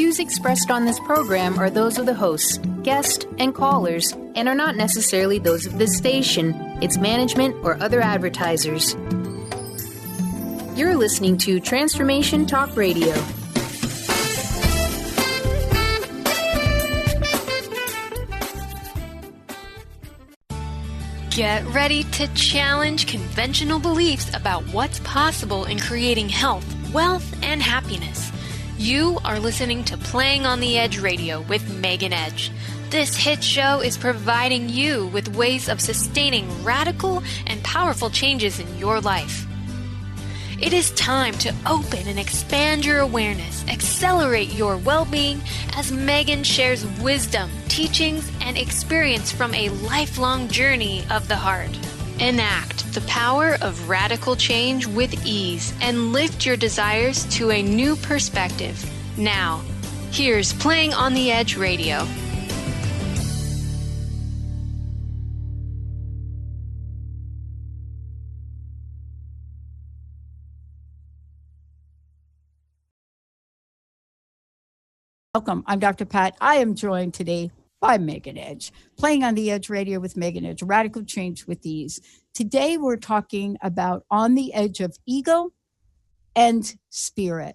views expressed on this program are those of the hosts, guests, and callers, and are not necessarily those of this station, its management, or other advertisers. You're listening to Transformation Talk Radio. Get ready to challenge conventional beliefs about what's possible in creating health, wealth, and happiness. You are listening to Playing on the Edge Radio with Megan Edge. This hit show is providing you with ways of sustaining radical and powerful changes in your life. It is time to open and expand your awareness, accelerate your well-being as Megan shares wisdom, teachings, and experience from a lifelong journey of the heart. Enact the power of radical change with ease and lift your desires to a new perspective. Now, here's Playing on the Edge Radio. Welcome. I'm Dr. Pat. I am joined today by Megan Edge, Playing on the Edge Radio with Megan Edge, Radical Change with Ease. Today, we're talking about on the edge of ego and spirit.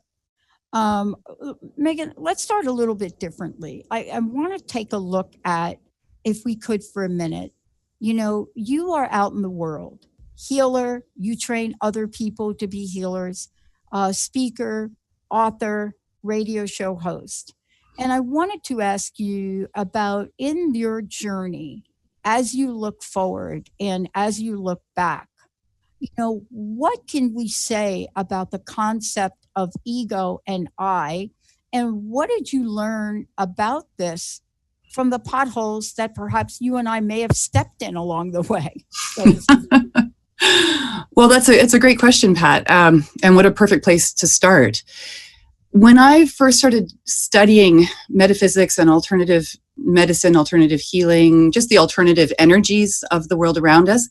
Megan, let's start a little bit differently. I want to take a look at, if we could for a minute, you are out in the world, healer, you train other people to be healers, speaker, author, radio show host. And I wanted to ask you about, in your journey, as you look forward and as you look back, what can we say about the concept of ego and I? And what did you learn about this from the potholes that perhaps you and I may have stepped in along the way? Well, it's a great question, Pat. And what a perfect place to start. When I first started studying metaphysics and alternative medicine, alternative healing, just the alternative energies of the world around us,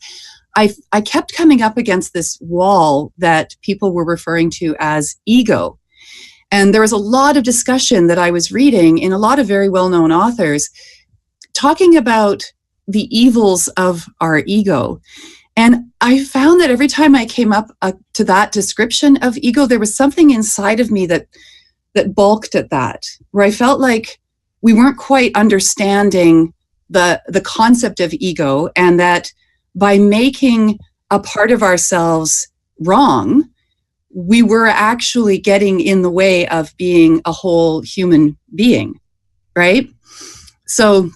I kept coming up against this wall that people were referring to as ego. And there was a lot of discussion that I was reading in a lot of very well-known authors talking about the evils of our ego. And I found that every time I came up to that description of ego, there was something inside of me that balked at that, where I felt like we weren't quite understanding the concept of ego, and that by making a part of ourselves wrong, we were actually getting in the way of being a whole human being, right? So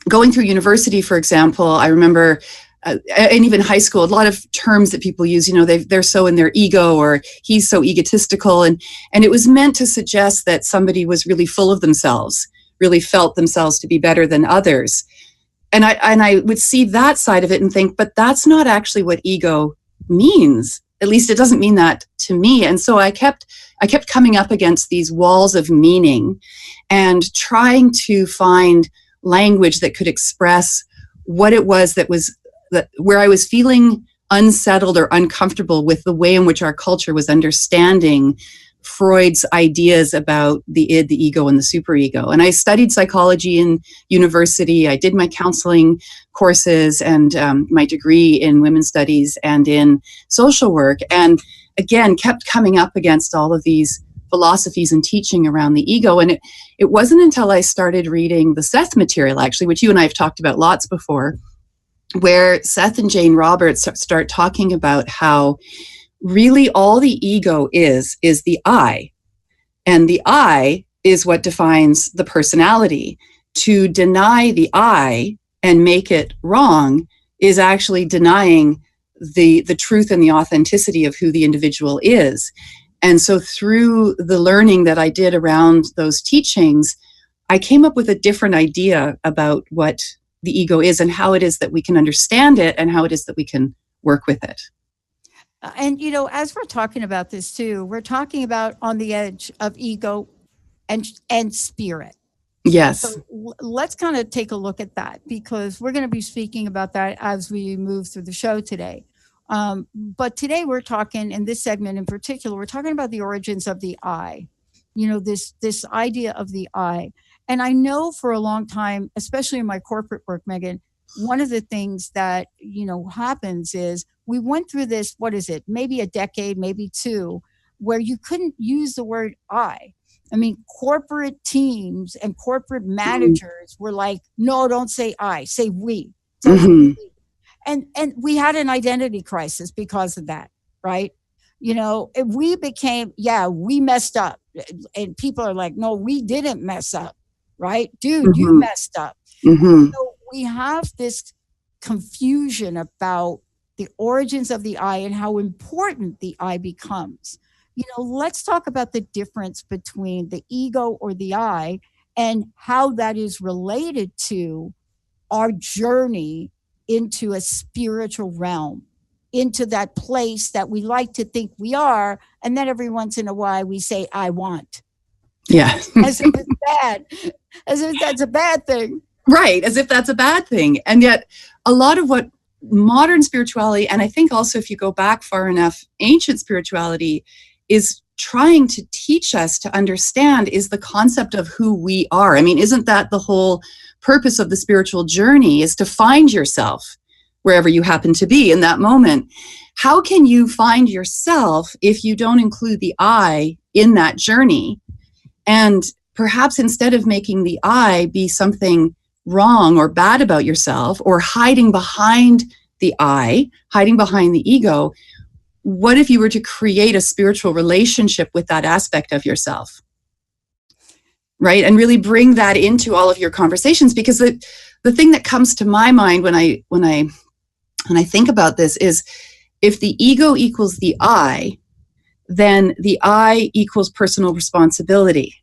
going through university, for example, I remember and even high school, a lot of terms that people use, they're so in their ego, or he's so egotistical. And it was meant to suggest that somebody was really full of themselves, really felt themselves to be better than others. And I would see that side of it and think, but that's not actually what ego means. At least it doesn't mean that to me. And so I kept coming up against these walls of meaning and trying to find language that could express what it was where I was feeling unsettled or uncomfortable with the way in which our culture was understanding Freud's ideas about the id, the ego, and the superego. And I studied psychology in university. I did my counseling courses and my degree in women's studies and in social work. And again, kept coming up against all of these philosophies and teaching around the ego. And it wasn't until I started reading the Seth material, actually, which you and I have talked about lots before, where Seth and Jane Roberts start talking about how really all the ego is the I. And the I is what defines the personality. To deny the I and make it wrong is actually denying the truth and the authenticity of who the individual is. And so through the learning that I did around those teachings, I came up with a different idea about what the ego is and how it is that we can understand it and how it is that we can work with it. And, as we're talking about this too, we're talking about on the edge of ego and spirit. Yes. So let's kind of take a look at that, because we're going to be speaking about that as we move through the show today. But today we're talking, in this segment in particular, we're talking about the origins of the I. this idea of the I. And I know for a long time, especially in my corporate work, Megan, one of the things that, happens is we went through this, what is it, maybe a decade, maybe two, where you couldn't use the word I. I mean, corporate teams and corporate managers were like, no, don't say I, say we. Mm-hmm. And we had an identity crisis because of that, right? If we became, we messed up. And people are like, no, we didn't mess up, right? Dude, you messed up. Mm-hmm. So we have this confusion about the origins of the I and how important the I becomes. Let's talk about the difference between the ego or the I and how that is related to our journey into a spiritual realm, into that place that we like to think we are. And then every once in a while we say, I want. Yeah. As if it's bad, as if that's a bad thing. Right. As if that's a bad thing. And yet a lot of what modern spirituality, and I think also if you go back far enough, ancient spirituality is trying to teach us to understand is the concept of who we are. I mean, isn't that the whole purpose of the spiritual journey, is to find yourself wherever you happen to be in that moment? How can you find yourself if you don't include the I in that journey? And perhaps instead of making the I be something wrong or bad about yourself, or hiding behind the I, hiding behind the ego, what if you were to create a spiritual relationship with that aspect of yourself? Right? And really bring that into all of your conversations, because the thing that comes to my mind when I think about this is, if the ego equals the I, then the I equals personal responsibility.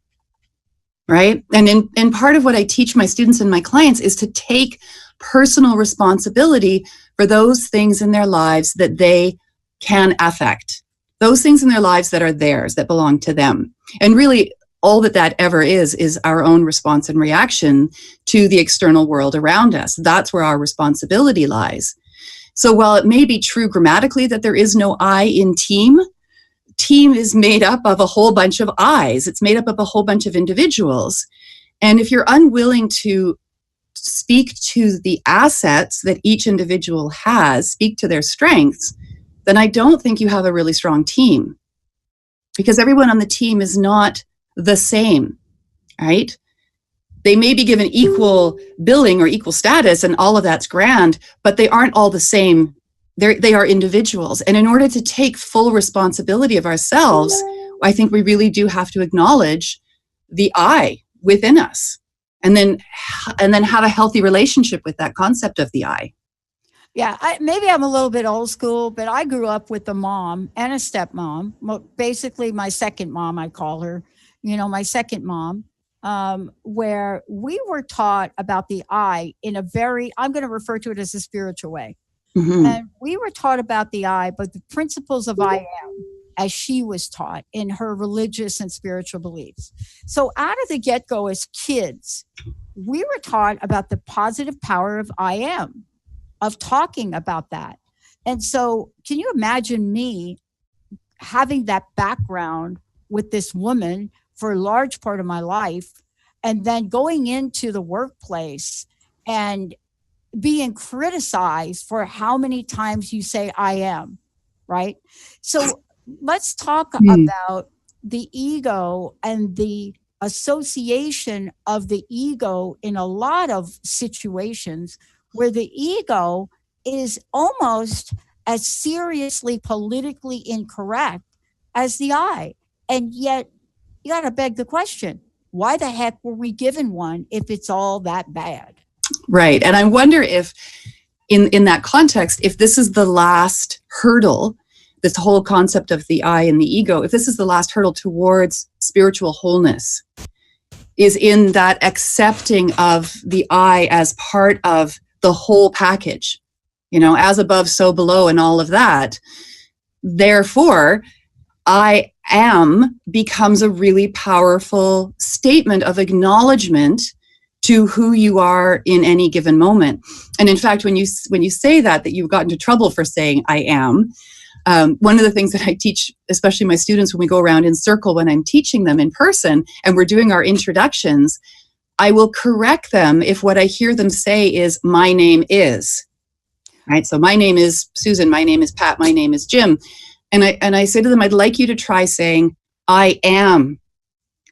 Right? And in part of what I teach my students and my clients is to take personal responsibility for those things in their lives that they can affect, those things in their lives that are theirs, that belong to them. And really, all that ever is our own response and reaction to the external world around us. That's where our responsibility lies. So while it may be true grammatically that there is no I in team is made up of a whole bunch of I's. It's made up of a whole bunch of individuals. And if you're unwilling to speak to the assets that each individual has, speak to their strengths, then I don't think you have a really strong team, because everyone on the team is not the same, right? They may be given equal billing or equal status, and all of that's grand, but they aren't all the same. They are individuals. And in order to take full responsibility of ourselves, I think we really do have to acknowledge the I within us, and then have a healthy relationship with that concept of the I. Yeah, maybe I'm a little bit old school, but I grew up with a mom and a stepmom. Basically, my second mom, I call her, my second mom, where we were taught about the I in a very, I'm going to refer to it as a spiritual way. Mm-hmm. And we were taught about the I, but the principles of I am, as she was taught in her religious and spiritual beliefs. So out of the get-go as kids, we were taught about the positive power of I am, of talking about that. And so can you imagine me having that background with this woman for a large part of my life, and then going into the workplace and being criticized for how many times you say I am, right? So let's talk about the ego and the association of the ego in a lot of situations where the ego is almost as seriously politically incorrect as the I. And yet you got to beg the question, why the heck were we given one if it's all that bad? Right. And I wonder if in that context, if this is the last hurdle, this whole concept of the I and the ego, if this is the last hurdle towards spiritual wholeness, is in that accepting of the I as part of the whole package, as above, so below, and all of that. Therefore, I am becomes a really powerful statement of acknowledgement to who you are in any given moment. And in fact, when you say that you've gotten into trouble for saying I am, One of the things that I teach, especially my students when we go around in circle, when I'm teaching them in person and we're doing our introductions, I will correct them if what I hear them say is, my name is. Right? So my name is Susan, my name is Pat, my name is Jim. And I say to them, I'd like you to try saying, I am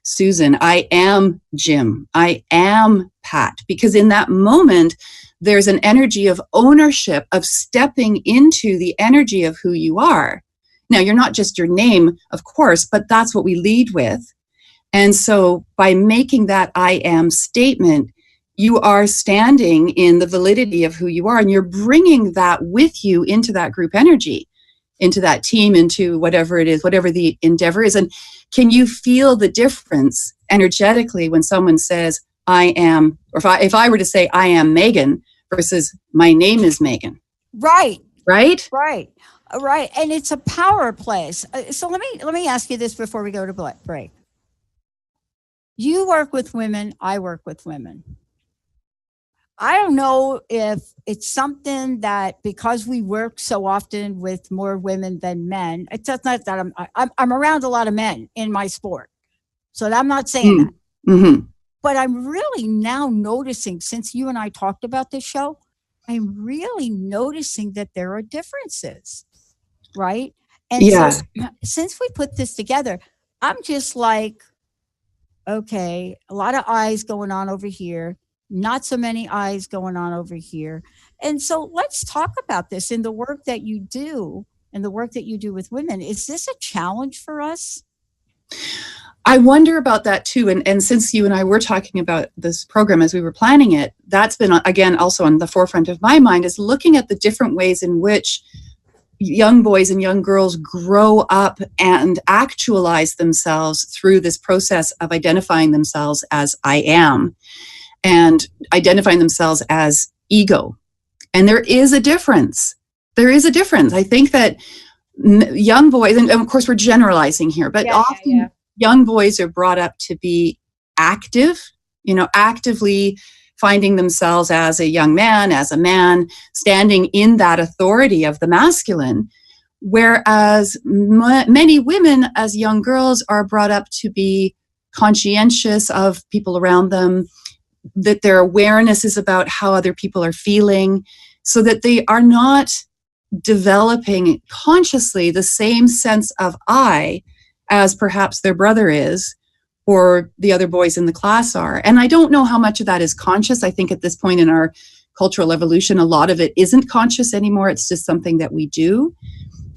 Susan, I am Jim, I am Pat. Because in that moment, there's an energy of ownership, of stepping into the energy of who you are. Now, you're not just your name, of course, but that's what we lead with. And so by making that I am statement, you are standing in the validity of who you are, and you're bringing that with you into that group energy, into that team, into whatever it is, whatever the endeavor is. And can you feel the difference energetically when someone says, I am, or if I were to say, I am Megan versus my name is Megan? Right. Right? Right. Right. And it's a power place. So let me ask you this before we go to break. You work with women, I work with women. I don't know if it's something that because we work so often with more women than men, it's just not that I'm around a lot of men in my sport. So I'm not saying that. Mm-hmm. But I'm really now noticing, since you and I talked about this show, I'm really noticing that there are differences, right? And Yeah. so since we put this together, I'm just like, okay, a lot of eyes going on over here, not so many eyes going on over here. And so let's talk about this in the work that you do and the work that you do with women. Is this a challenge for us? I wonder about that too. And since you and I were talking about this program as we were planning it, that's been, again, also on the forefront of my mind, is looking at the different ways in which young boys and young girls grow up and actualize themselves through this process of identifying themselves as I am and identifying themselves as ego. And there is a difference. There is a difference. I think that young boys, and of course we're generalizing here, but often young boys are brought up to be active, actively finding themselves as a young man, as a man, standing in that authority of the masculine. Whereas many women as young girls are brought up to be conscientious of people around them, that their awareness is about how other people are feeling, so that they are not developing consciously the same sense of I as perhaps their brother is or the other boys in the class are. And I don't know how much of that is conscious. I think at this point in our cultural evolution, a lot of it isn't conscious anymore. It's just something that we do.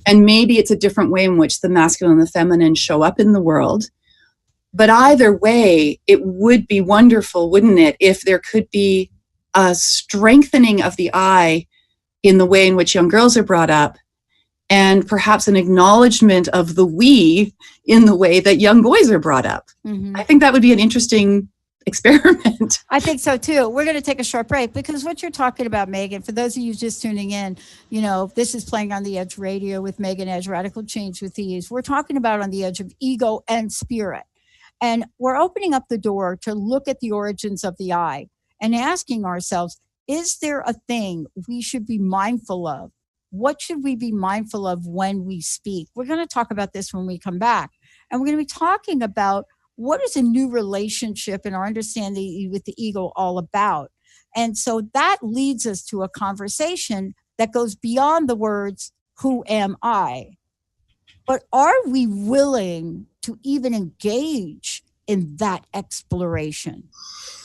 And maybe it's a different way in which the masculine and the feminine show up in the world. But either way, it would be wonderful, wouldn't it, if there could be a strengthening of the I in the way in which young girls are brought up, and perhaps an acknowledgement of the we in the way that young boys are brought up. Mm-hmm. I think that would be an interesting experiment. I think so too. We're going to take a short break because what you're talking about, Megan, for those of you just tuning in, this is Playing on the Edge Radio with Megan Edge, Radical Change with Ease. We're talking about on the edge of ego and spirit. And we're opening up the door to look at the origins of the I and asking ourselves, is there a thing we should be mindful of? What should we be mindful of when we speak? We're going to talk about this when we come back. And we're going to be talking about what is a new relationship and our understanding with the ego all about. And so that leads us to a conversation that goes beyond the words, who am I? But are we willing to even engage in that exploration?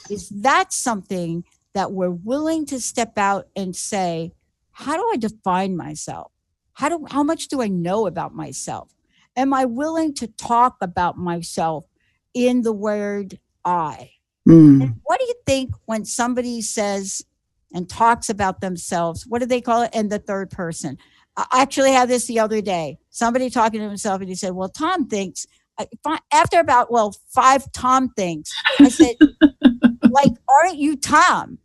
Is that something that we're willing to step out and say, how do I define myself? How much do I know about myself? Am I willing to talk about myself in the word I? And what do you think when somebody says and talks about themselves? What do they call it? In the third person. I actually had this the other day. Somebody talking to himself and he said, well, Tom thinks, after about, 5 Tom thinks, I said, like, aren't you Tom?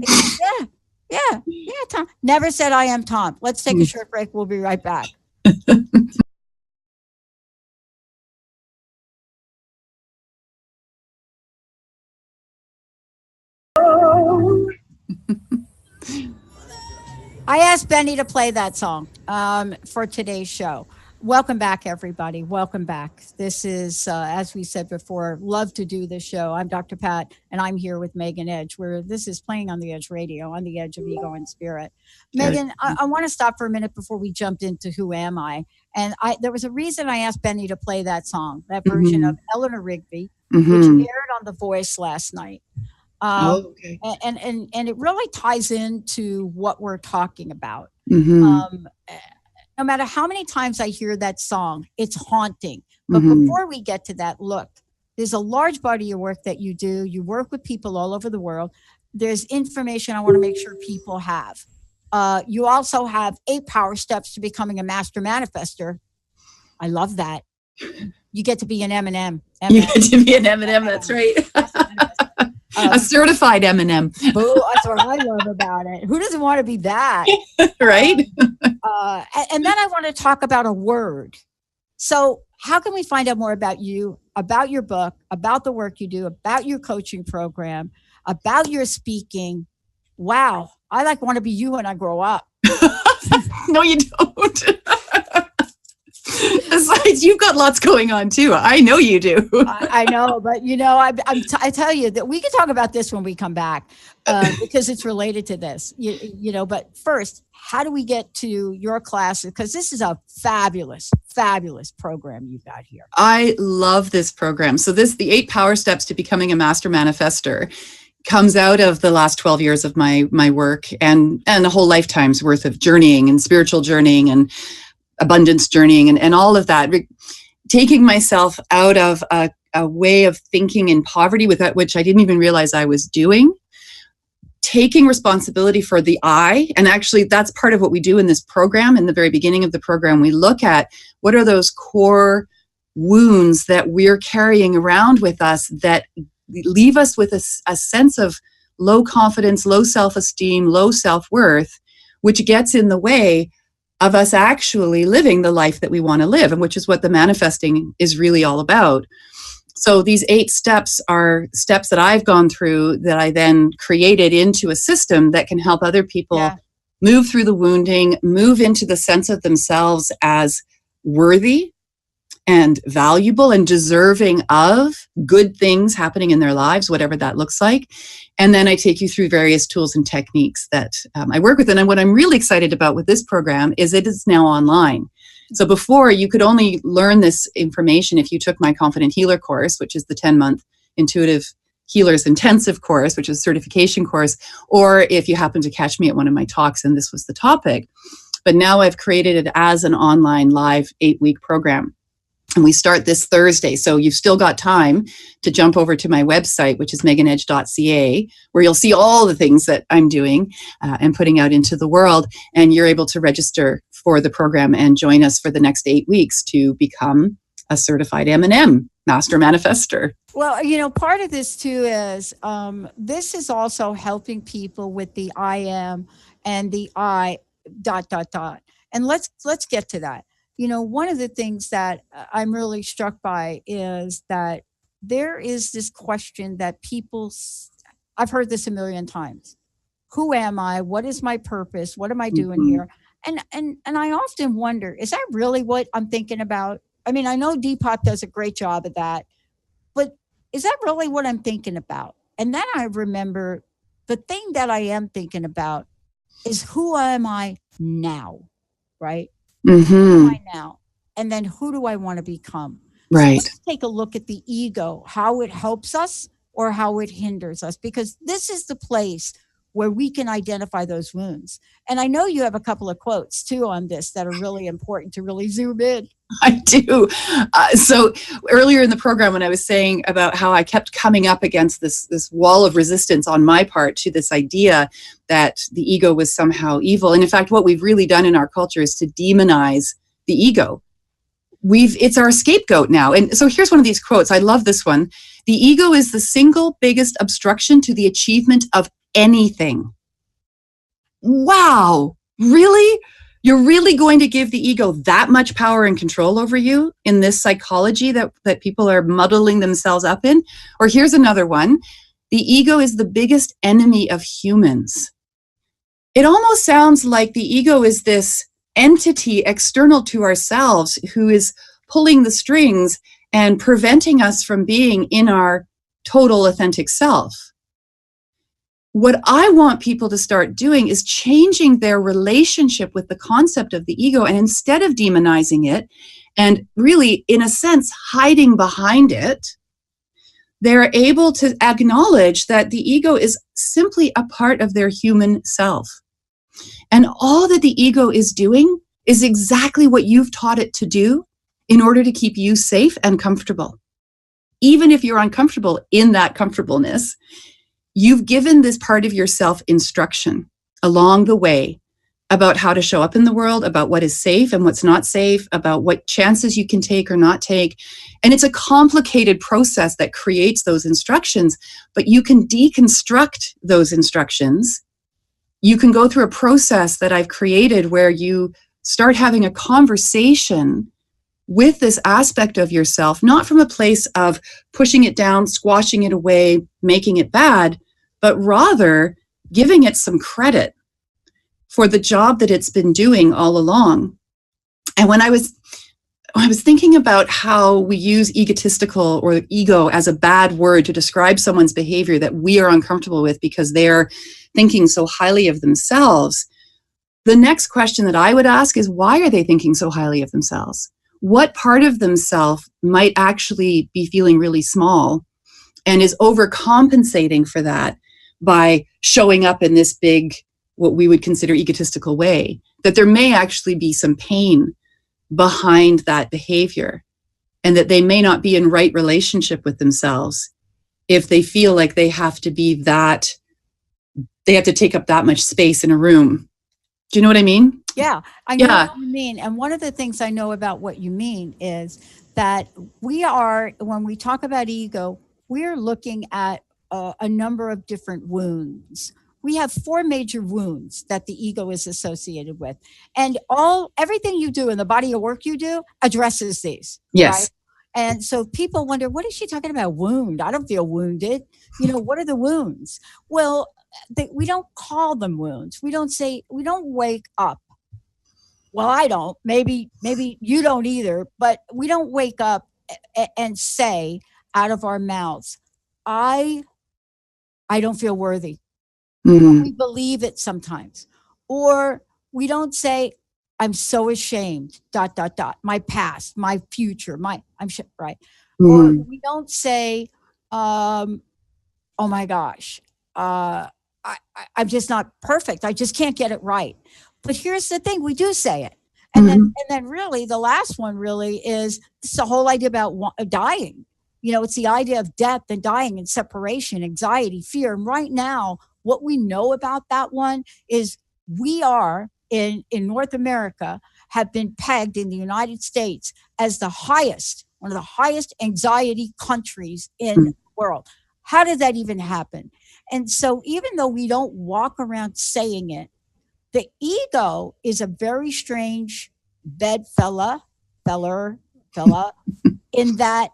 Said, yeah, Tom. Never said I am Tom. Let's take a short break. We'll be right back. I asked Benny to play that song for today's show. Welcome back, everybody. Welcome back. This is, as we said before, love to do this show. I'm Dr. Pat, and I'm here with Megan Edge, where this is Playing on the Edge Radio, on the edge of ego and spirit. Megan, I want to stop for a minute before we jumped into Who Am I? And there was a reason I asked Benny to play that song, that version of Eleanor Rigby, which aired on The Voice last night. Okay. And it really ties into what we're talking about. No matter how many times I hear that song, it's haunting. But before we get to that, look, there's a large body of work that you do. You work with people all over the world. There's information I want to make sure people have. You also have 8 power steps to becoming a master manifester. I love that. You get to be an M&M. You get to be an M&M, that's right. A certified M&M. That's what I love about it. Who doesn't want to be that? Right? And then I want to talk about a word. So how can we find out more about you, about your book, about the work you do, about your coaching program, about your speaking? Wow. I want to be you when I grow up. No, you don't. Besides, you've got lots going on too. I know you do. I know, but I tell you that we can talk about this when we come back because it's related to this. But first, how do we get to your classes? Because this is a fabulous, fabulous program you've got here. I love this program. So the 8 power steps to becoming a master manifester comes out of the last 12 years of my work and a whole lifetime's worth of journeying and spiritual journeying and abundance journeying and all of that, taking myself out of a way of thinking in poverty which I didn't even realize I was doing, taking responsibility for the I. And actually that's part of what we do in this program. In the very beginning of the program, we look at what are those core wounds that we're carrying around with us that leave us with a sense of low confidence, low self-esteem, low self-worth, which gets in the way of us actually living the life that we want to live, and which is what the manifesting is really all about. So these 8 steps are steps that I've gone through that I then created into a system that can help other people move through the wounding, move into the sense of themselves as worthy and valuable and deserving of good things happening in their lives, whatever that looks like. And then I take you through various tools and techniques that I work with. And what I'm really excited about with this program is it is now online. So before, you could only learn this information if you took my Confident Healer course, which is the 10-month Intuitive Healers Intensive course, which is a certification course, or if you happen to catch me at one of my talks and this was the topic. But now I've created it as an online live 8-week program. And we start this Thursday. So you've still got time to jump over to my website, which is meganedge.ca, where you'll see all the things that I'm doing and putting out into the world. And you're able to register for the program and join us for the next 8 weeks to become a certified M&M, Master Manifester. Well, part of this too is this is also helping people with the I am and the I ... And let's get to that. One of the things that I'm really struck by is that there is this question that I've heard this a million times. Who am I? What is my purpose? What am I doing here? And I often wonder, is that really what I'm thinking about? I mean, I know Depop does a great job of that, but is that really what I'm thinking about? And then I remember the thing that I am thinking about is who am I now, right? Who am I now? And then who do I want to become? Right. So let's take a look at the ego, how it helps us or how it hinders us, because this is the place where we can identify those wounds. And I know you have a couple of quotes too on this that are really important to really zoom in. I do. So earlier in the program, when I was saying about how I kept coming up against this wall of resistance on my part to this idea that the ego was somehow evil. And in fact, what we've really done in our culture is to demonize the ego. It's our scapegoat now. And so here's one of these quotes. I love this one. The ego is the single biggest obstruction to the achievement of anything. Wow. Really? You're really going to give the ego that much power and control over you in this psychology that people are muddling themselves up in? Or here's another one. The ego is the biggest enemy of humans. it almost sounds like the ego is this entity external to ourselves who is pulling the strings and preventing us from being in our total authentic self. What I want people to start doing is changing their relationship with the concept of the ego, and instead of demonizing it and really, in a sense, hiding behind it, they're able to acknowledge that the ego is simply a part of their human self. And all that the ego is doing is exactly what you've taught it to do in order to keep you safe and comfortable. Even if you're uncomfortable in that comfortableness, you've given this part of yourself instruction along the way about how to show up in the world, about what is safe and what's not safe, about what chances you can take or not take. And it's a complicated process that creates those instructions, but you can deconstruct those instructions. You can go through a process that I've created where you start having a conversation with this aspect of yourself, not from a place of pushing it down, squashing it away, making it bad, but rather giving it some credit for the job that it's been doing all along. And when I was thinking about how we use egotistical or ego as a bad word to describe someone's behavior that we are uncomfortable with because they're thinking so highly of themselves, the next question that I would ask is, why are they thinking so highly of themselves? What part of themselves might actually be feeling really small and is overcompensating for that by showing up in this big, what we would consider egotistical way? That there may actually be some pain behind that behavior, and that they may not be in right relationship with themselves if they feel like they have to be that, they have to take up that much space in a room. Do you know what I mean? Yeah, I know what you mean. And one of the things I know about what you mean is that when we talk about ego, we're looking at a number of different wounds. We have 4 major wounds that the ego is associated with. And everything you do in the body of work you do addresses these. Yes. Right? And so people wonder, what is she talking about? Wound? I don't feel wounded. What are the wounds? Well, we don't call them wounds. We don't wake up. Well, I don't. Maybe you don't either. But we don't wake up and say out of our mouths, I don't feel worthy. Mm-hmm. We believe it sometimes. Or we don't say, I'm so ashamed, ... my past, my future, right? Mm-hmm. Or we don't say, oh my gosh, I'm just not perfect. I just can't get it right. But here's the thing, we do say it. And then really the last one really is the whole idea about dying. It's the idea of death and dying and separation, anxiety, fear. And right now, what we know about that one is we are in North America have been pegged in the United States as one of the highest anxiety countries in the world. How did that even happen? And so even though we don't walk around saying it, the ego is a very strange bedfellow in that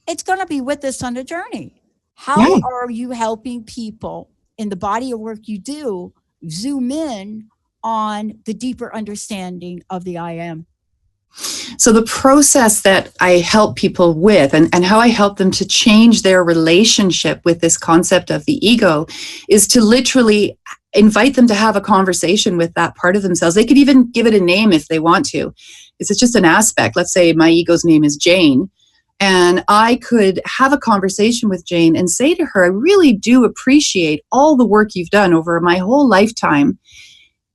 it's going to be with us on the journey. How are you helping people in the body of work you do zoom in on the deeper understanding of the I am? So the process that I help people with and how I help them to change their relationship with this concept of the ego is to literally invite them to have a conversation with that part of themselves. They could even give it a name if they want to. It's just an aspect. Let's say my ego's name is Jane. And I could have a conversation with Jane and say to her, I really do appreciate all the work you've done over my whole lifetime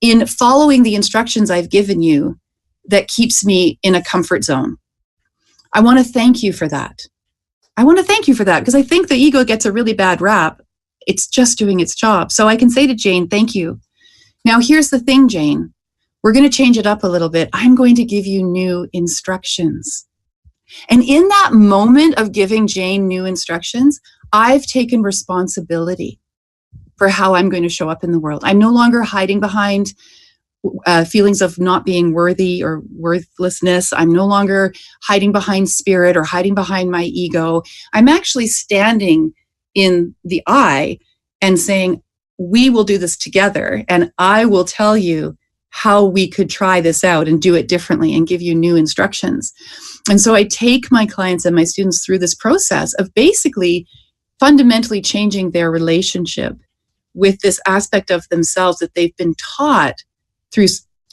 in following the instructions I've given you that keeps me in a comfort zone. I want to thank you for that. Because I think the ego gets a really bad rap. It's just doing its job. So I can say to Jane, thank you. Now, here's the thing, Jane. We're going to change it up a little bit. I'm going to give you new instructions. And in that moment of giving Jane new instructions, I've taken responsibility for how I'm going to show up in the world. I'm no longer hiding behind feelings of not being worthy or worthlessness. I'm no longer hiding behind spirit or hiding behind my ego. I'm actually standing in the I and saying, we will do this together, and I will tell you how we could try this out and do it differently and give you new instructions. And so I take my clients and my students through this process of basically fundamentally changing their relationship with this aspect of themselves that they've been taught through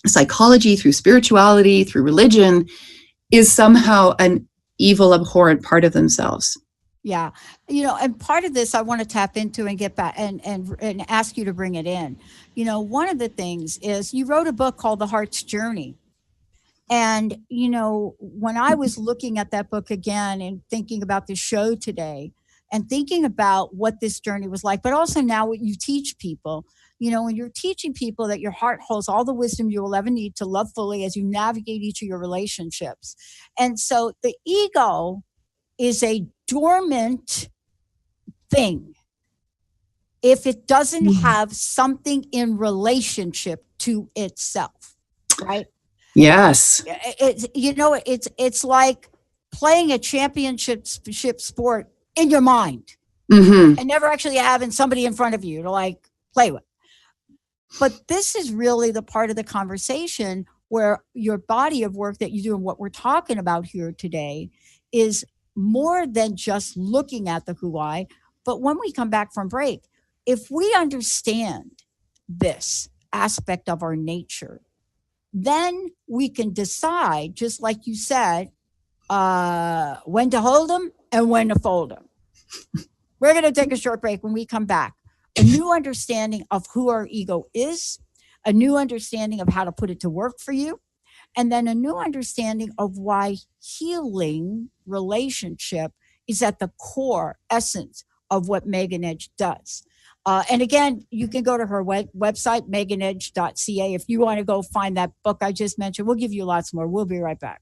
psychology, through spirituality, through religion, is somehow an evil, abhorrent part of themselves. Yeah. And part of this I want to tap into and get back and ask you to bring it in. One of the things is you wrote a book called The Heart's Journey. And, when I was looking at that book again and thinking about the show today and thinking about what this journey was like, but also now what you teach people, when you're teaching people that your heart holds all the wisdom you will ever need to love fully as you navigate each of your relationships. And so the ego is a dormant thing if it doesn't have something in relationship to itself, right? Yes. It's like playing a championship sport in your mind Mm-hmm. and never actually having somebody in front of you to play with. But this is really the part of the conversation where your body of work that you do and what we're talking about here today is more than just looking at the who I, but when we come back from break, if we understand this aspect of our nature, then we can decide, just like you said, when to hold them and when to fold them. We're going to take a short break. When we come back, a new understanding of who our ego is, a new understanding of how to put it to work for you, and then a new understanding of why healing relationship is at the core essence of what Megan Edge does. And again, you can go to her website, meganedge.ca. If you want to go find that book I just mentioned, we'll give you lots more. We'll be right back.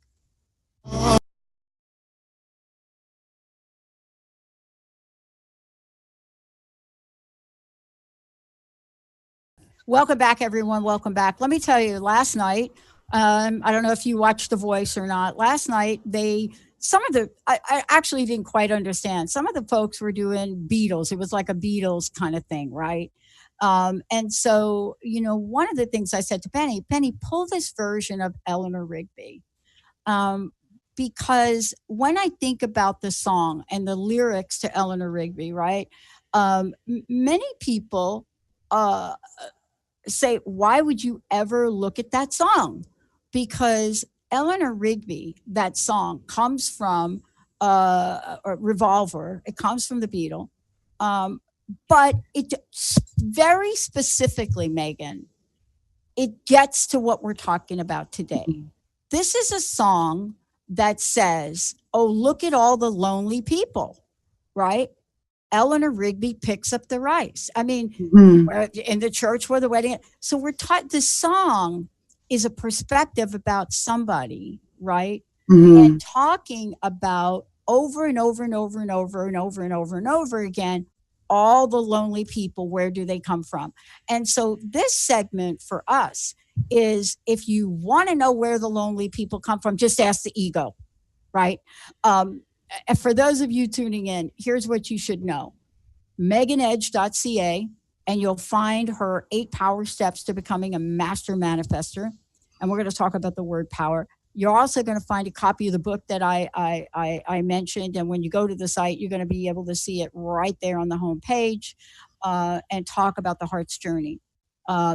Welcome back, everyone. Welcome back. Let me tell you, last night, I don't know if you watched The Voice or not. Last night, I actually didn't quite understand. Some of the folks were doing Beatles. It was like a Beatles kind of thing, right? And so, one of the things I said to Penny, pull this version of Eleanor Rigby. Because when I think about the song and the lyrics to Eleanor Rigby, right? Many people say, why would you ever look at that song? Because Eleanor Rigby, that song, comes from Revolver. It comes from the Beatles. But it very specifically, Megan, it gets to what we're talking about today. Mm-hmm. This is a song that says, oh, look at all the lonely people, right? Eleanor Rigby picks up the rice. I mean, in the church where the wedding. So we're taught this song is a perspective about somebody, right? Mm-hmm. And talking about over and over and over and over and over and over and over again, all the lonely people, where do they come from? And so this segment for us is, if you want to know where the lonely people come from, just ask the ego, right? And for those of you tuning in, here's what you should know. meganedge.ca, and you'll find her 8 power steps to becoming a master manifester. And we're going to talk about the word power. You're also going to find a copy of the book that I mentioned. And when you go to the site, you're going to be able to see it right there on the homepage and talk about the heart's journey.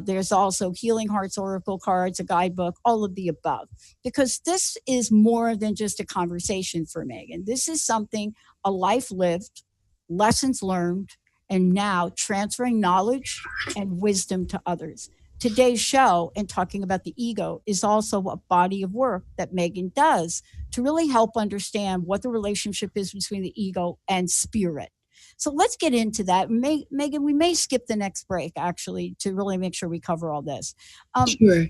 There's also Healing Hearts Oracle cards, a guidebook, all of the above. Because this is more than just a conversation for Megan. This is something, a life lived, lessons learned, and now transferring knowledge and wisdom to others. Today's show, and talking about the ego, is also a body of work that Megan does to really help understand what the relationship is between the ego and spirit. So let's get into that. Megan, we may skip the next break, actually, to really make sure we cover all this. Sure.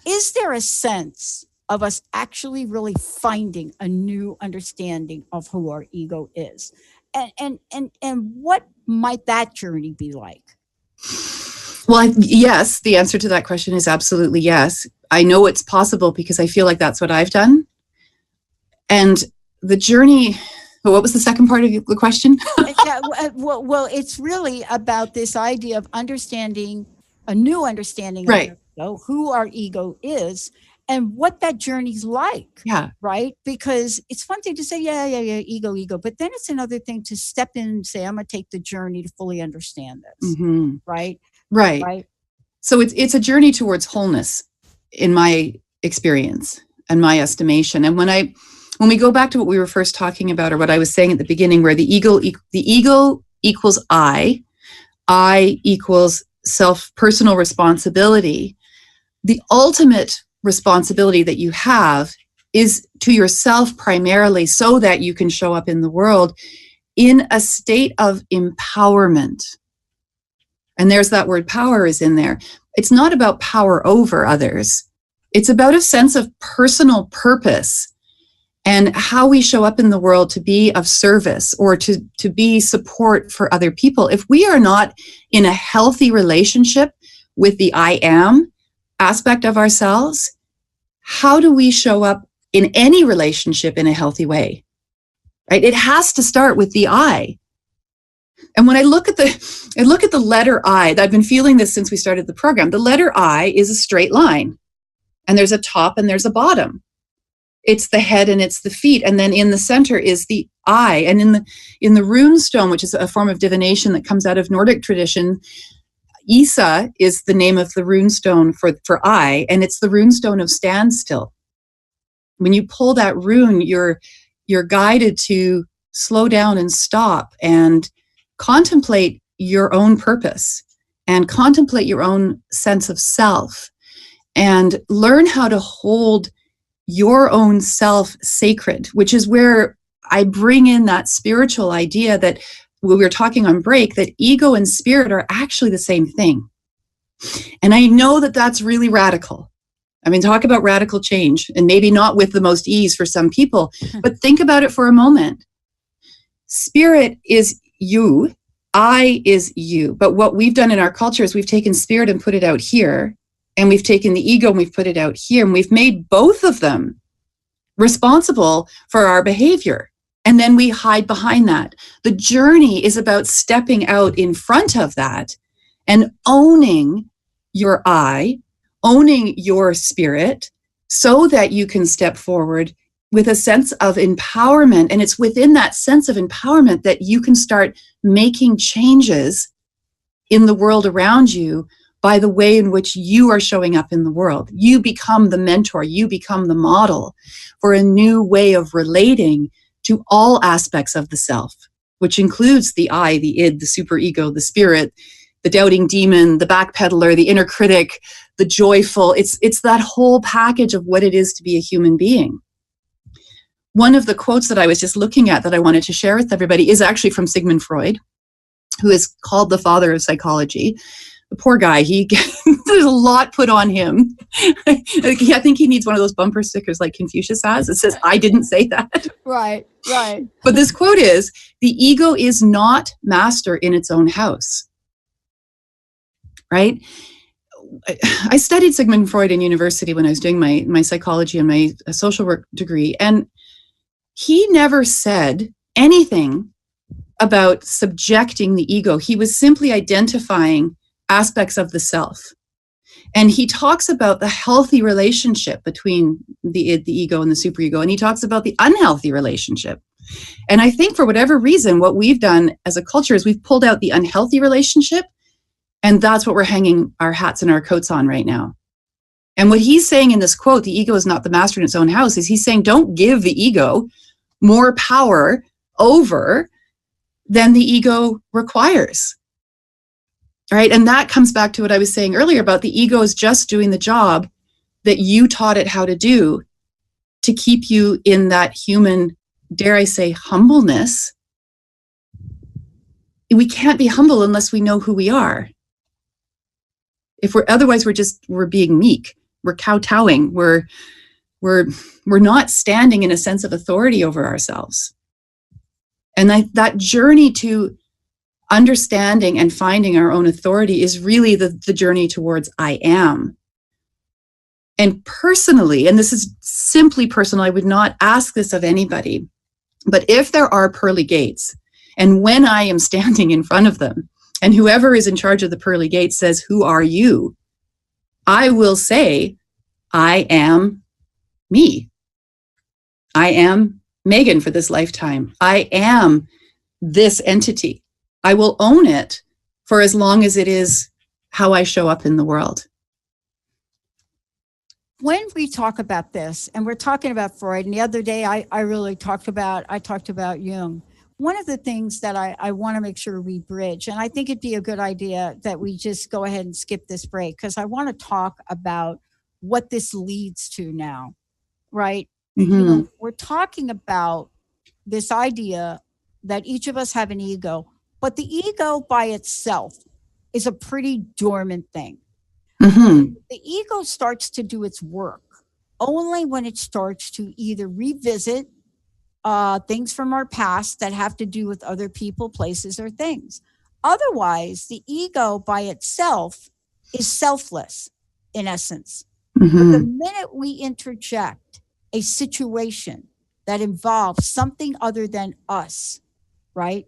Is there a sense of us actually really finding a new understanding of who our ego is? And what might that journey be like? Well, yes, the answer to that question is absolutely yes. I know it's possible because I feel like that's what I've done. And the journey What was the second part of the question? Yeah, well, it's really about this idea of understanding a new understanding of Right. our ego, who our ego is, and what that journey's like. Yeah. Right? Because it's one thing to say, yeah, ego, but then it's another thing to step in and say, I'm going to take the journey to fully understand this. Mm-hmm. Right? Right. Right. So it's a journey towards wholeness, in my experience and my estimation. And when we go back to what we were first talking about, or what I was saying at the beginning, where the ego equals I equals personal responsibility. The ultimate responsibility that you have is to yourself primarily, so that you can show up in the world in a state of empowerment. And there's that word power is in there. It's not about power over others. It's about a sense of personal purpose and how we show up in the world to be of service or to be support for other people. If we are not in a healthy relationship with the I am aspect of ourselves, how do we show up in any relationship in a healthy way? Right? It has to start with the I. And when I look at the letter I, I've been feeling this since we started the program. The letter I is a straight line, and there's a top and there's a bottom. It's the head and it's the feet, and then in the center is the eye. And in the rune stone, which is a form of divination that comes out of Nordic tradition, Isa is the name of the rune stone for I, and it's the rune stone of standstill. When you pull that rune, you're guided to slow down and stop and contemplate your own purpose and contemplate your own sense of self and learn how to hold your own self sacred, which is where I bring in that spiritual idea that we were talking on break, that ego and spirit are actually the same thing. And I know that that's really radical. I mean, talk about radical change, and maybe not with the most ease for some people, but think about it for a moment. Spirit is you, I is you. But what we've done in our culture is we've taken spirit and put it out here, and we've taken the ego and we've put it out here, and we've made both of them responsible for our behavior. And then we hide behind that. The journey is about stepping out in front of that and owning your I, owning your spirit, so that you can step forward with a sense of empowerment. And it's within that sense of empowerment that you can start making changes in the world around you by the way in which you are showing up in the world. You become the mentor, you become the model for a new way of relating to all aspects of the self, which includes the I, the id, the superego, the spirit, the doubting demon, the backpedaler, the inner critic, the joyful. It's that whole package of what it is to be a human being. One of the quotes that I was just looking at that I wanted to share with everybody is actually from Sigmund Freud, who is called the father of psychology. The poor guy, there's a lot put on him. I think he needs one of those bumper stickers like Confucius has. It says, I didn't say that. Right. But this quote is, the ego is not master in its own house. Right? I studied Sigmund Freud in university when I was doing my psychology and my social work degree. And he never said anything about subjecting the ego. He was simply identifying aspects of the self. And he talks about the healthy relationship between the id, the ego, and the superego. And he talks about the unhealthy relationship. And I think for whatever reason, what we've done as a culture is we've pulled out the unhealthy relationship, and that's what we're hanging our hats and our coats on right now. And what he's saying in this quote, the ego is not the master in its own house, is he's saying don't give the ego more power over than the ego requires. Right? And that comes back to what I was saying earlier about the ego is just doing the job that you taught it how to do to keep you in that human, dare I say, humbleness. We can't be humble unless we know who we are. Otherwise we're being meek. We're kowtowing. We're not standing in a sense of authority over ourselves. And that journey to understanding and finding our own authority is really the journey towards I am. And personally, and this is simply personal, I would not ask this of anybody, But if there are pearly gates, and when I am standing in front of them, and whoever is in charge of the pearly gates says, "Who are you?" I will say, "I am me. I am Megan for this lifetime. I am this entity." I will own it for as long as it is how I show up in the world. When we talk about this, and we're talking about Freud, and the other day I really talked about Jung. One of the things that I want to make sure we bridge, and I think it'd be a good idea that we just go ahead and skip this break, because I want to talk about what this leads to now, right? Mm-hmm. We're talking about this idea that each of us have an ego, but the ego by itself is a pretty dormant thing. Mm-hmm. The ego starts to do its work only when it starts to either revisit things from our past that have to do with other people, places, or things. Otherwise, the ego by itself is selfless in essence. Mm-hmm. But the minute we interject a situation that involves something other than us, right,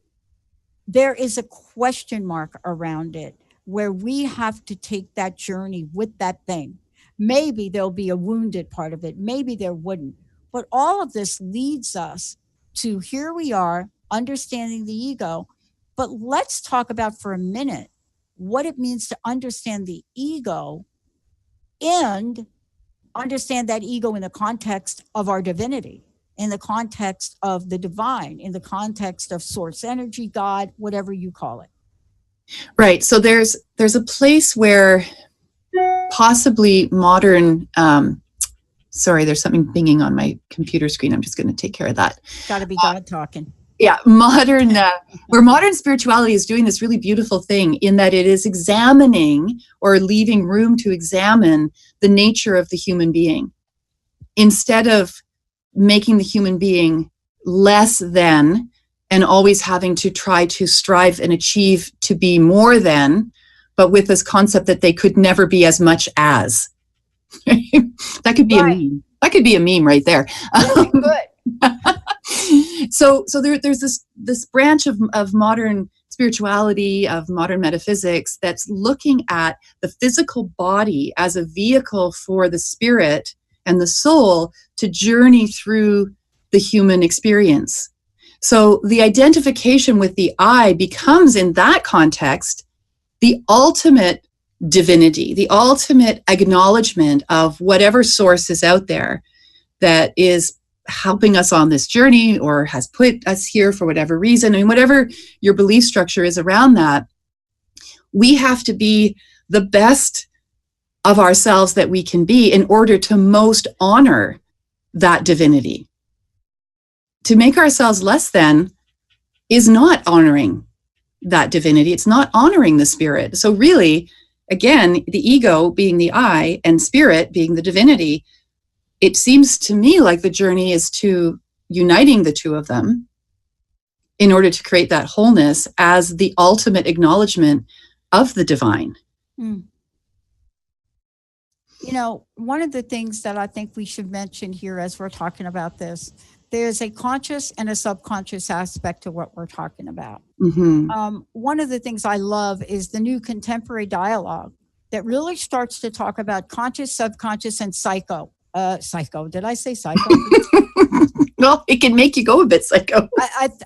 there is a question mark around it where we have to take that journey with that thing. Maybe there'll be a wounded part of it. Maybe there wouldn't. But all of this leads us to here we are, understanding the ego. But let's talk about for a minute what it means to understand the ego and understand that ego in the context of our divinity, in the context of the divine, in the context of source energy, God, whatever you call it. Right. So there's a place where possibly modern, sorry, there's something binging on my computer screen. I'm just going to take care of that. Got to be God talking. Yeah, where modern spirituality is doing this really beautiful thing in that it is examining or leaving room to examine the nature of the human being instead of making the human being less than and always having to try to strive and achieve to be more than, but with this concept that they could never be as much as. That could be a meme. That could be a meme right there. Really good. So there's this branch of modern spirituality, of modern metaphysics, that's looking at the physical body as a vehicle for the spirit and the soul to journey through the human experience. So the identification with the I becomes, in that context, the ultimate divinity, the ultimate acknowledgement of whatever source is out there that is helping us on this journey or has put us here for whatever reason. I mean, whatever your belief structure is around that, we have to be the best of ourselves that we can be in order to most honor that divinity. To make ourselves less than is not honoring that divinity. It's not honoring the spirit. So really, again, the ego being the I and spirit being the divinity, it seems to me like the journey is to uniting the two of them in order to create that wholeness as the ultimate acknowledgement of the divine. Mm. You know, one of the things that I think we should mention here as we're talking about this, there's a conscious and a subconscious aspect to what we're talking about. Mm-hmm. One of the things I love is the new contemporary dialogue that really starts to talk about conscious, subconscious, and psycho. Psycho. Did I say psycho? Well, it can make you go a bit psycho.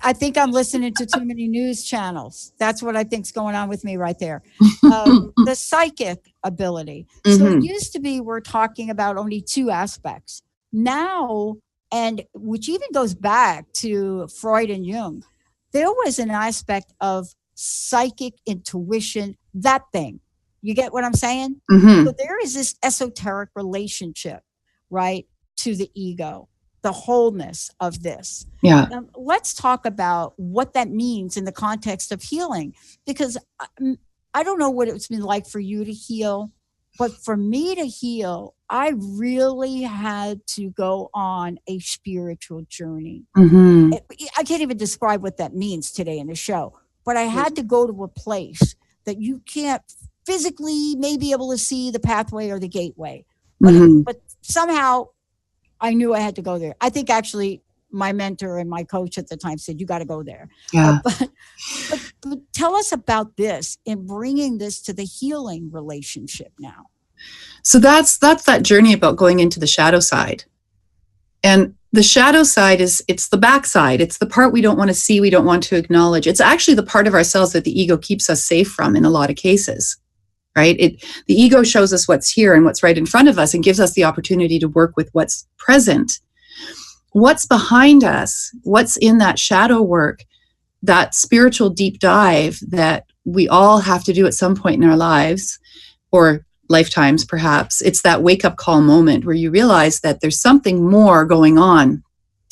I think I'm listening to too many news channels. That's what I think's going on with me right there. The psychic ability. Mm-hmm. So it used to be we're talking about only two aspects. Now, and which even goes back to Freud and Jung, there was an aspect of psychic intuition, that thing. You get what I'm saying? Mm-hmm. So there is this esoteric relationship, right, to the ego, the wholeness of this. Yeah. Let's talk about what that means in the context of healing, because I don't know what it's been like for you to heal, but for me to heal, I really had to go on a spiritual journey. Mm-hmm. I can't even describe what that means today in the show, but I had to go to a place that you can't physically may be able to see the pathway or the gateway. But, mm-hmm. but somehow I knew I had to go there. I think actually my mentor and my coach at the time said, you got to go there. Yeah. But tell us about this in bringing this to the healing relationship now. So that's that journey about going into the shadow side. And the shadow side it's the backside. It's the part we don't want to see, we don't want to acknowledge. It's actually the part of ourselves that the ego keeps us safe from in a lot of cases, right? The ego shows us what's here and what's right in front of us and gives us the opportunity to work with what's present. What's behind us, what's in that shadow work, that spiritual deep dive that we all have to do at some point in our lives, or lifetimes perhaps. It's that wake-up call moment where you realize that there's something more going on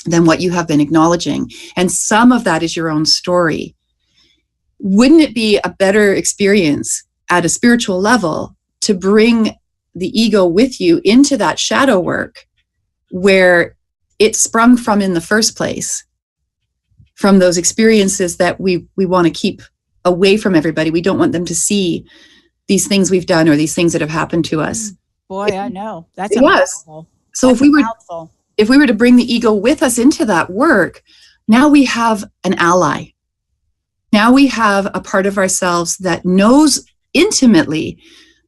than what you have been acknowledging. And some of that is your own story. Wouldn't it be a better experience at a spiritual level to bring the ego with you into that shadow work where it sprung from in the first place, from those experiences that we want to keep away from everybody? We don't want them to see these things we've done or these things that have happened to us. Boy, I know. That's a yes. mouthful. So That's if we were to bring the ego with us into that work, now we have an ally. Now we have a part of ourselves that knows intimately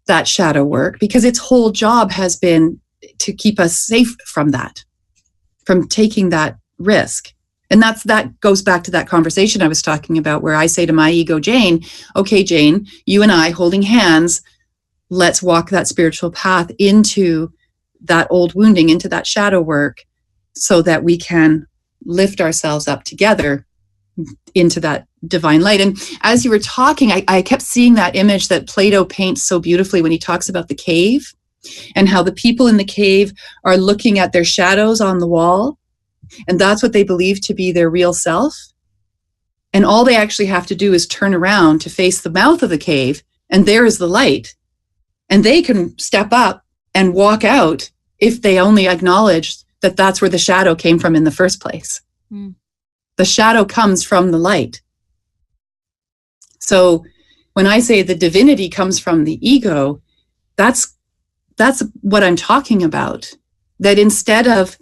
that shadow work, because its whole job has been to keep us safe from that, from taking that risk. And that goes back to that conversation I was talking about, where I say to my ego, Jane, okay, Jane, you and I holding hands, let's walk that spiritual path into that old wounding, into that shadow work, so that we can lift ourselves up together into that divine light. And as you were talking, I kept seeing that image that Plato paints so beautifully when he talks about the cave and how the people in the cave are looking at their shadows on the wall. And that's what they believe to be their real self. And all they actually have to do is turn around to face the mouth of the cave, and there is the light. And they can step up and walk out if they only acknowledge that that's where the shadow came from in the first place. Mm. The shadow comes from the light. So when I say the divinity comes from the ego, that's what I'm talking about. That instead of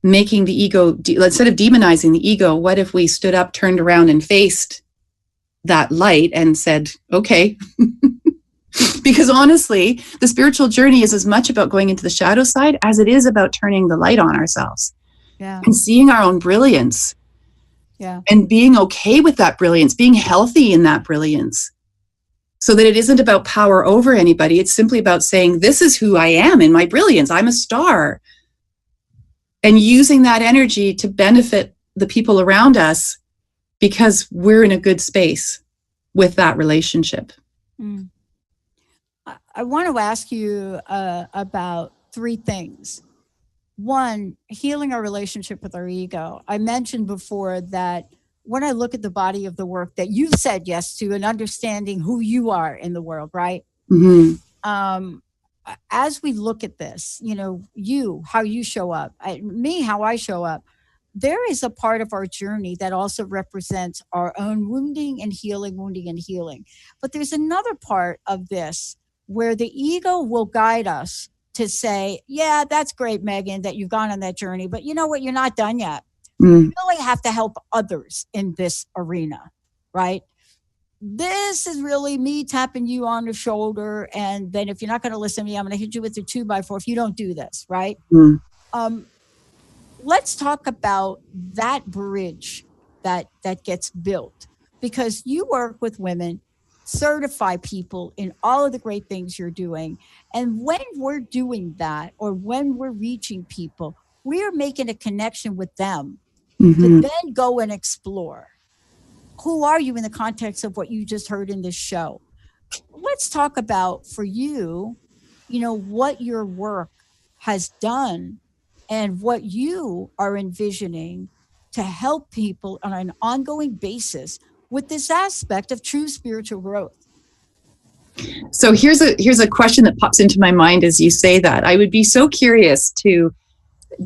making the ego, instead of demonizing the ego, what if we stood up, turned around, and faced that light and said, okay. Because honestly, the spiritual journey is as much about going into the shadow side as it is about turning the light on ourselves. Yeah. And seeing our own brilliance. Yeah. And being okay with that brilliance, being healthy in that brilliance. So that it isn't about power over anybody. It's simply about saying, this is who I am in my brilliance. I'm a star. And using that energy to benefit the people around us because we're in a good space with that relationship. Mm. I want to ask you about three things. One, healing our relationship with our ego. I mentioned before that when I look at the body of the work that you've said yes to and understanding who you are in the world, right? Mm-hmm. As we look at this, you, how you show up, me, how I show up, there is a part of our journey that also represents our own wounding and healing. But there's another part of this where the ego will guide us to say, yeah, that's great, Megan, that you've gone on that journey, but you know what? You're not done yet. You really have to help others in this arena, right? This is really me tapping you on the shoulder. And then if you're not going to listen to me, I'm going to hit you with a 2x4 if you don't do this, right? Let's talk about that bridge that gets built, because you work with women, certify people in all of the great things you're doing. And when we're doing that, or when we're reaching people, we're making a connection with them to then go and explore. Who are you in the context of what you just heard in this show? Let's talk about, for you, what your work has done and what you are envisioning to help people on an ongoing basis with this aspect of true spiritual growth. So here's a question that pops into my mind as you say that. I would be so curious to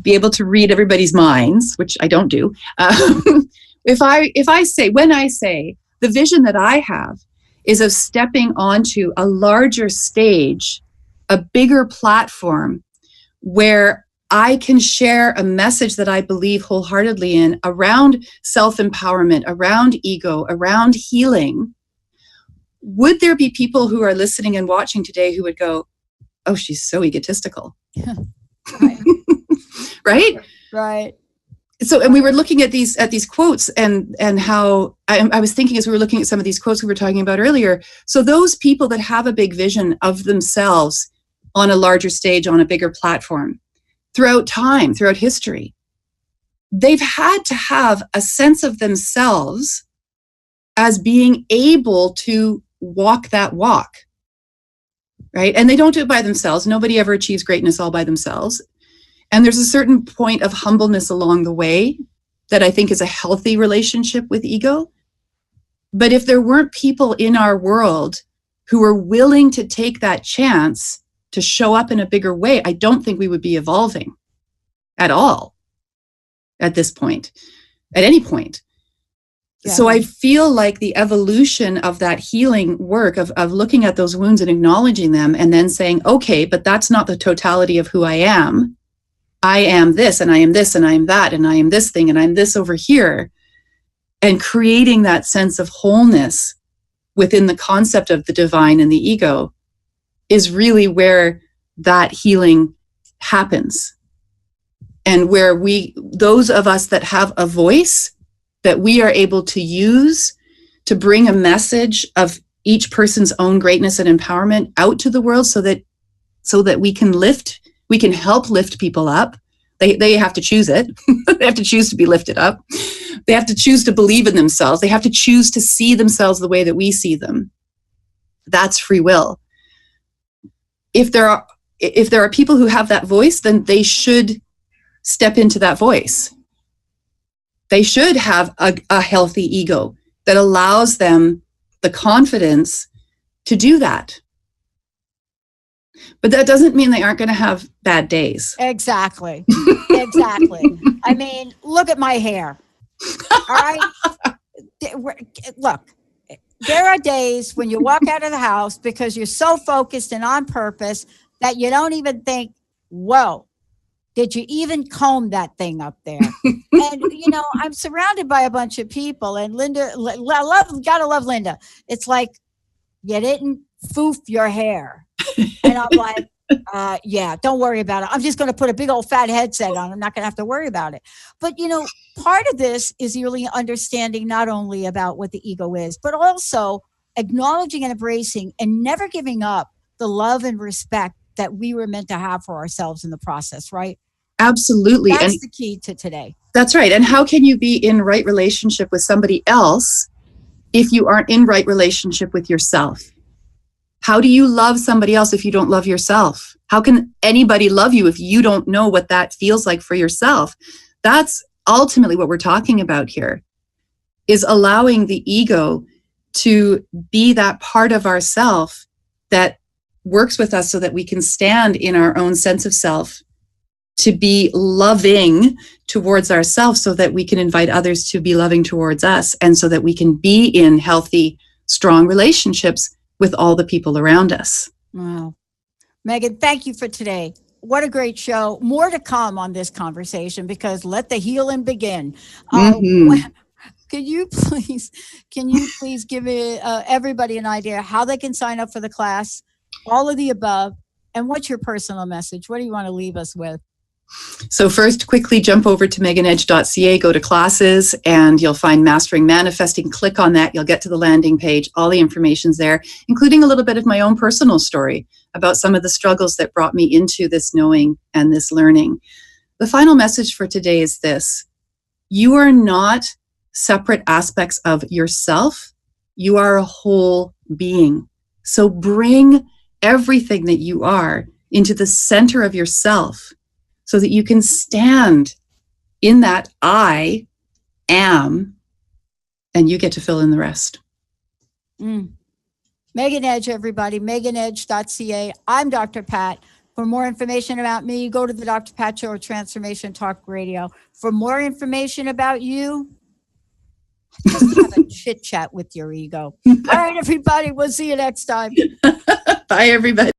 be able to read everybody's minds, which I don't do. When I say the vision that I have is of stepping onto a larger stage, a bigger platform where I can share a message that I believe wholeheartedly in around self-empowerment, around ego, around healing, would there be people who are listening and watching today who would go, oh, she's so egotistical? Right. Right? Right. So, and we were looking at these quotes and how I was thinking as we were looking at some of these quotes we were talking about earlier. So those people that have a big vision of themselves on a larger stage, on a bigger platform, throughout time, throughout history, they've had to have a sense of themselves as being able to walk that walk, right? And they don't do it by themselves. Nobody ever achieves greatness all by themselves. And there's a certain point of humbleness along the way that I think is a healthy relationship with ego. But if there weren't people in our world who were willing to take that chance to show up in a bigger way, I don't think we would be evolving at all at this point, at any point. Yeah. So I feel like the evolution of that healing work of looking at those wounds and acknowledging them and then saying, okay, but that's not the totality of who I am. I am this, and I am this, and I am that, and I am this thing, and I'm this over here. And creating that sense of wholeness within the concept of the divine and the ego is really where that healing happens. And where those of us that have a voice that we are able to use to bring a message of each person's own greatness and empowerment out to the world so that we can help lift people up. They have to choose it. They have to choose to be lifted up. They have to choose to believe in themselves. They have to choose to see themselves the way that we see them. That's free will. If there are people who have that voice, then they should step into that voice. They should have a healthy ego that allows them the confidence to do that. But that doesn't mean they aren't going to have bad days. Exactly. Exactly. I mean, look at my hair. All right. Look, there are days when you walk out of the house because you're so focused and on purpose that you don't even think, whoa, did you even comb that thing up there? And, I'm surrounded by a bunch of people, and Linda, gotta love Linda. It's like, you didn't foof your hair. And I'm like, yeah, don't worry about it. I'm just going to put a big old fat headset on. I'm not going to have to worry about it. But, part of this is really understanding not only about what the ego is, but also acknowledging and embracing and never giving up the love and respect that we were meant to have for ourselves in the process, right? Absolutely. That's the key to today. That's right. And how can you be in right relationship with somebody else if you aren't in right relationship with yourself? How do you love somebody else if you don't love yourself? How can anybody love you if you don't know what that feels like for yourself? That's ultimately what we're talking about here, is allowing the ego to be that part of ourself that works with us so that we can stand in our own sense of self, to be loving towards ourselves so that we can invite others to be loving towards us, and so that we can be in healthy, strong relationships with all the people around us. Wow. Megan, thank you for today. What a great show. More to come on this conversation, because let the healing begin. Can you please give everybody an idea how they can sign up for the class, all of the above, and what's your personal message? What do you want to leave us with? So first, quickly jump over to meganedge.ca, go to classes, and you'll find Mastering Manifesting. Click on that. You'll get to the landing page. All the information's there, including a little bit of my own personal story about some of the struggles that brought me into this knowing and this learning. The final message for today is this: you are not separate aspects of yourself. You are a whole being. So bring everything that you are into the center of yourself, so that you can stand in that I am, and you get to fill in the rest. Megan Edge, everybody, meganedge.ca. I'm Dr. Pat. For more information about me, go to the Dr. Pat Show or Transformation Talk Radio. For more information about you, just have a chit chat with your ego. All right, everybody, we'll see you next time. Bye, everybody.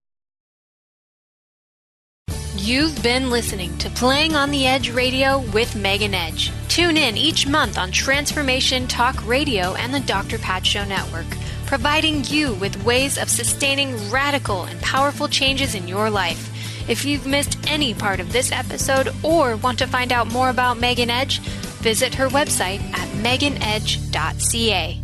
You've been listening to Playing on the Edge Radio with Megan Edge. Tune in each month on Transformation Talk Radio and the Dr. Pat Show Network, providing you with ways of sustaining radical and powerful changes in your life. If you've missed any part of this episode or want to find out more about Megan Edge, visit her website at meganedge.ca.